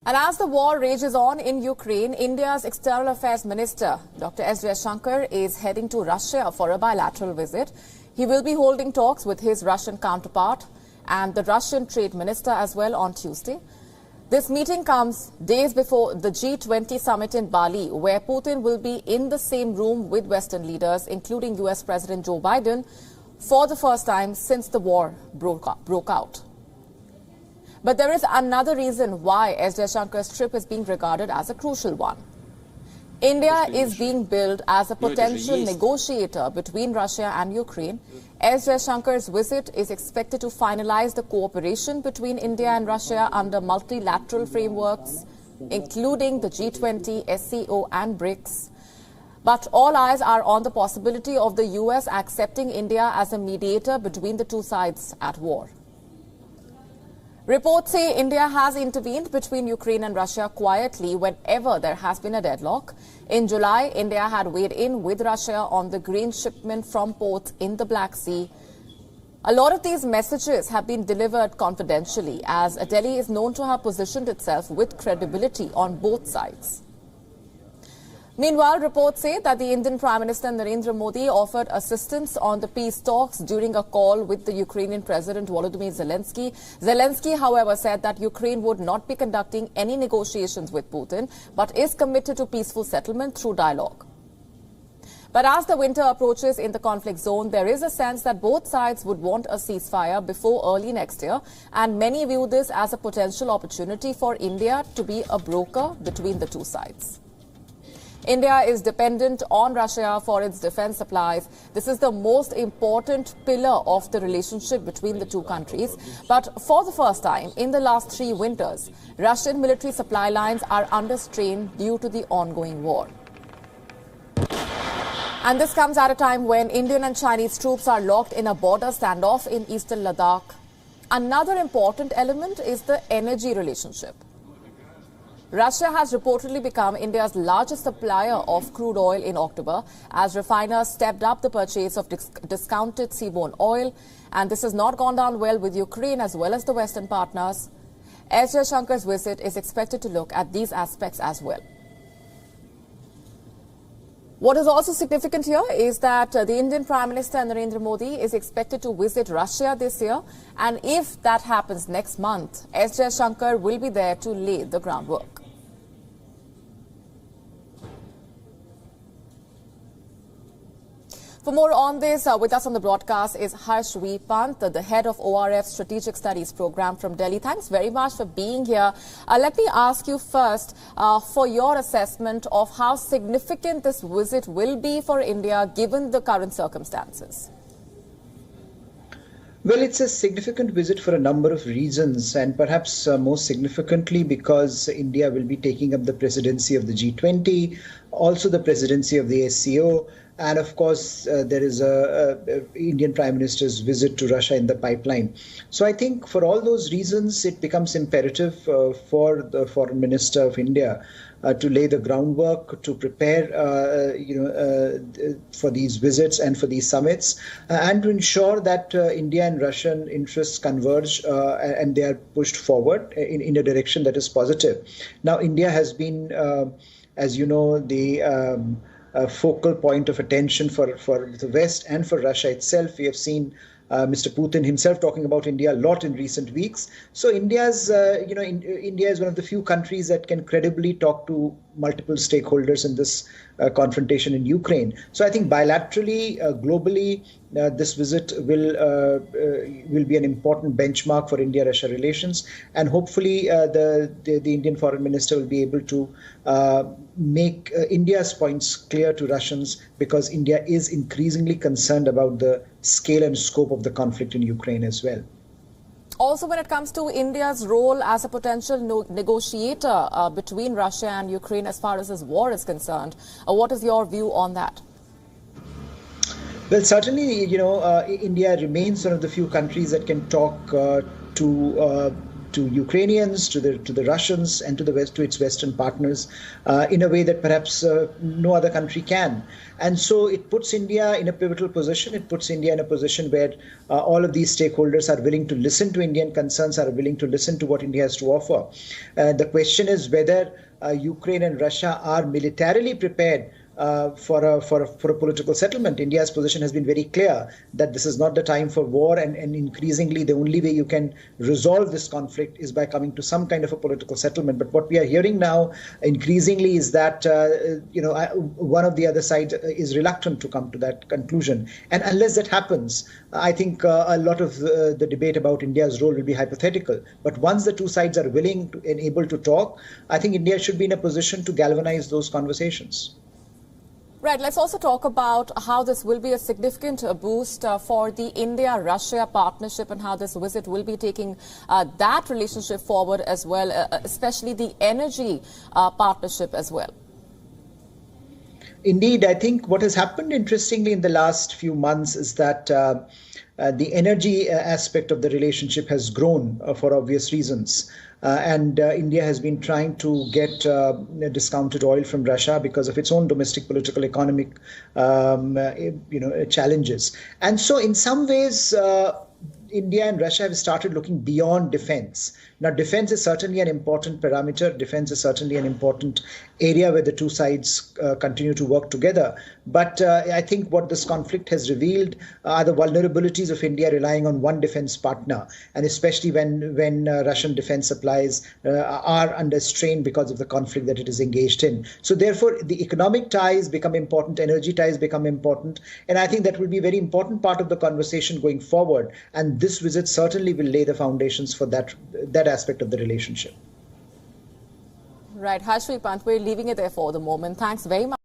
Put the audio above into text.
And as the war rages on in Ukraine, India's External Affairs Minister, Dr. S. Jaishankar, is heading to Russia for a bilateral visit. He will be holding talks with his Russian counterpart and the Russian Trade Minister as well on Tuesday. This meeting comes days before the G20 summit in Bali, where Putin will be in the same room with Western leaders, including US President Joe Biden, for the first time since the war broke out. But there is another reason why S. Jaishankar's trip is being regarded as a crucial one. India is being billed as a potential negotiator between Russia and Ukraine. S. Jaishankar's visit is expected to finalize the cooperation between India and Russia under multilateral frameworks, including the G20, SCO and BRICS. But all eyes are on the possibility of the US accepting India as a mediator between the two sides at war. Reports say India has intervened between Ukraine and Russia quietly whenever there has been a deadlock. In July, India had weighed in with Russia on the grain shipment from ports in the Black Sea. A lot of these messages have been delivered confidentially, as Delhi is known to have positioned itself with credibility on both sides. Meanwhile, reports say that the Indian Prime Minister Narendra Modi offered assistance on the peace talks during a call with the Ukrainian President Volodymyr Zelensky. Zelensky, however, said that Ukraine would not be conducting any negotiations with Putin, but is committed to peaceful settlement through dialogue. But as the winter approaches in the conflict zone, there is a sense that both sides would want a ceasefire before early next year, and many view this as a potential opportunity for India to be a broker between the two sides. India is dependent on Russia for its defense supplies. This is the most important pillar of the relationship between the two countries. But for the first time in the last 3 winters, Russian military supply lines are under strain due to the ongoing war. And this comes at a time when Indian and Chinese troops are locked in a border standoff in eastern Ladakh. Another important element is the energy relationship. Russia has reportedly become India's largest supplier of crude oil in October as refiners stepped up the purchase of discounted seaborne oil, and this has not gone down well with Ukraine as well as the Western partners. S. Jaishankar's visit is expected to look at these aspects as well. What is also significant here is that the Indian Prime Minister Narendra Modi is expected to visit Russia this year, and if that happens next month, S. Jaishankar will be there to lay the groundwork. For more on this, with us on the broadcast is Harsh V Pant, the head of ORF Strategic Studies Programme from Delhi. Thanks very much for being here. Let me ask you first for your assessment of how significant this visit will be for India given the current circumstances. Well, it's a significant visit for a number of reasons, and perhaps most significantly because India will be taking up the presidency of the G20, also the presidency of the SCO, and of course, there is a Indian Prime Minister's visit to Russia in the pipeline. So I think for all those reasons, it becomes imperative for the Foreign Minister of India to lay the groundwork, to prepare, for these visits and for these summits, and to ensure that India and Russian interests converge and they are pushed forward in a direction that is positive. Now, India has been, as you know, the focal point of attention for the West and for Russia itself. We have seen Mr. Putin himself talking about India a lot in recent weeks. So India is one of the few countries that can credibly talk to multiple stakeholders in this confrontation in Ukraine. So I think bilaterally, globally, this visit will be an important benchmark for India-Russia relations, and hopefully the Indian Foreign Minister will be able to make India's points clear to Russians, because India is increasingly concerned about the scale and scope of the conflict in Ukraine as well. Also, when it comes to India's role as a potential negotiator between Russia and Ukraine as far as this war is concerned, what is your view on that? Well, certainly, India remains one of the few countries that can talk to Ukrainians, to the Russians, and to its Western partners in a way that perhaps no other country can. And so it puts India in a pivotal position. It puts India in a position where all of these stakeholders are willing to listen to Indian concerns, are willing to listen to what India has to offer. The question is whether Ukraine and Russia are militarily prepared for a political settlement. India's position has been very clear that this is not the time for war, and increasingly the only way you can resolve this conflict is by coming to some kind of a political settlement. But what we are hearing now increasingly is that one of the other side is reluctant to come to that conclusion, and unless that happens, I think a lot of the debate about India's role will be hypothetical. But once the two sides are willing and able to talk, I think India should be in a position to galvanize those conversations. Right. Let's also talk about how this will be a significant boost for the India-Russia partnership, and how this visit will be taking that relationship forward as well, especially the energy partnership as well. Indeed, I think what has happened interestingly in the last few months is that the energy aspect of the relationship has grown for obvious reasons. And India has been trying to get discounted oil from Russia because of its own domestic political economic challenges. And so in some ways, India and Russia have started looking beyond defense. Now, defense is certainly an important parameter. Defense is certainly an important area where the two sides continue to work together. But I think what this conflict has revealed are the vulnerabilities of India relying on one defense partner, and especially when Russian defense supplies are under strain because of the conflict that it is engaged in. So therefore, the economic ties become important, energy ties become important, and I think that will be a very important part of the conversation going forward. And this visit certainly will lay the foundations for that aspect of the relationship. Right. Harsh V Pant, we're leaving it there for the moment. Thanks very much.